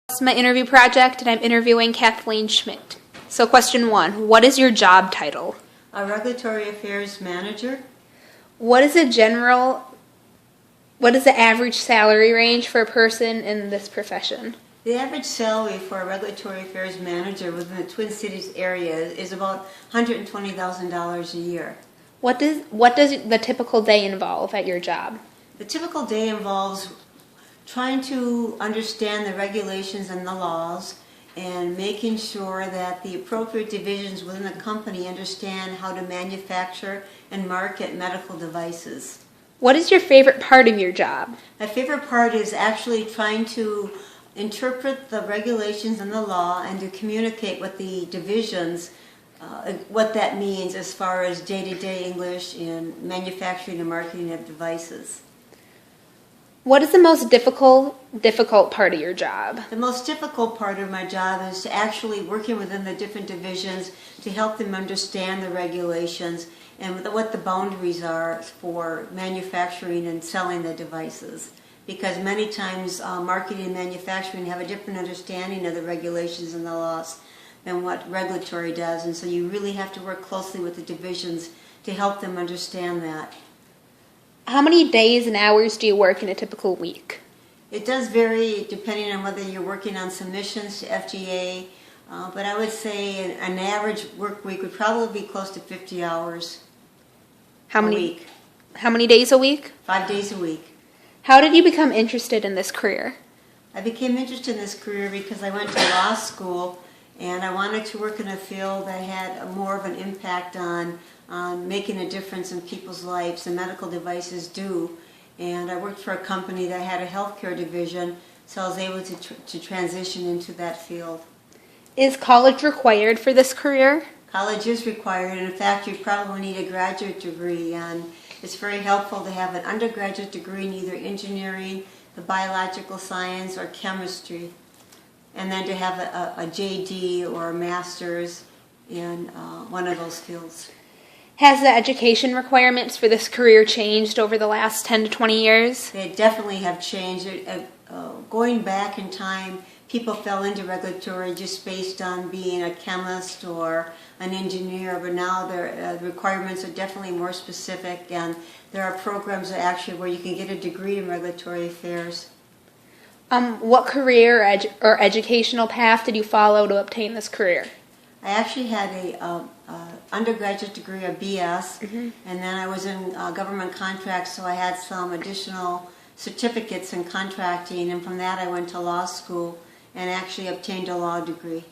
It's my interview project, and I'm interviewing Kathleen Schmidt. So question 1, what is your job title? A regulatory affairs manager. What is the average salary range for a person in this profession? The average salary for a regulatory affairs manager within the Twin Cities area is about $120,000 a year. What does the typical day involve at your job? The typical day involves trying to understand the regulations and the laws and making sure that the appropriate divisions within the company understand how to manufacture and market medical devices. What is your favorite part of your job? My favorite part is actually trying to interpret the regulations and the law and to communicate with the divisions what that means as far as day-to-day English in manufacturing and marketing of devices. What is the most difficult part of your job? The most difficult part of my job is to actually working within the different divisions to help them understand the regulations and what the boundaries are for manufacturing and selling the devices. Because many times marketing and manufacturing have a different understanding of the regulations and the laws than what regulatory does, and so you really have to work closely with the divisions to help them understand that. How many days and hours do you work in a typical week? It does vary depending on whether you're working on submissions to FDA, but I would say an average work week would probably be close to 50 hours a week. How many days a week? 5 days a week. How did you become interested in this career? I became interested in this career because I went to law school and I wanted to work in a field that had more of an impact on making a difference in people's lives, and medical devices do. And I worked for a company that had a healthcare division, so I was able to transition into that field. Is college required for this career? College is required, and in fact you probably need a graduate degree, and it's very helpful to have an undergraduate degree in either engineering, the biological science, or chemistry, and then to have a JD or a master's in one of those fields. Has the education requirements for this career changed over the last 10 to 20 years? They definitely have changed. Going back in time, people fell into regulatory just based on being a chemist or an engineer, but now the requirements are definitely more specific, and there are programs actually where you can get a degree in regulatory affairs. What career or educational path did you follow to obtain this career? I actually had a undergraduate degree, a BS, and then I was in government contracts, so I had some additional certificates in contracting, and from that I went to law school and actually obtained a law degree.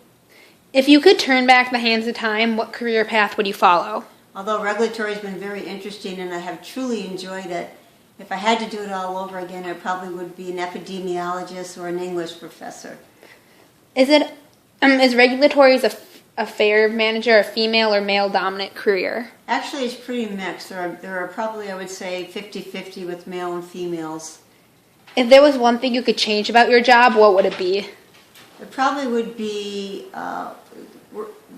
If you could turn back the hands of time, what career path would you follow? Although regulatory has been very interesting and I have truly enjoyed it, if I had to do it all over again, I probably would be an epidemiologist or an English professor. Is regulatory affairs manager a female or male dominant career? Actually, it's pretty mixed. There are probably, I would say, 50-50 with male and females. If there was one thing you could change about your job, what would it be? It probably would be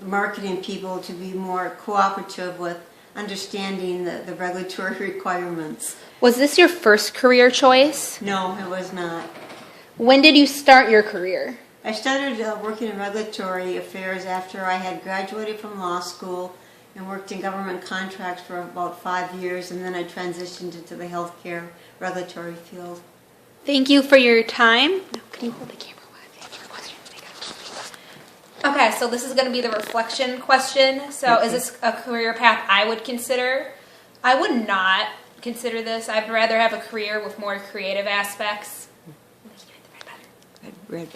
marketing people to be more cooperative with understanding the regulatory requirements. Was this your first career choice? No, it was not. When did you start your career? I started working in regulatory affairs after I had graduated from law school and worked in government contracts for about 5 years, and then I transitioned into the healthcare regulatory field. Thank you for your time. No, can you hold the camera while I answer your question? Okay, so this is going to be the reflection question. So Is this a career path I would consider? I would not consider this. I'd rather have a career with more creative aspects. Red.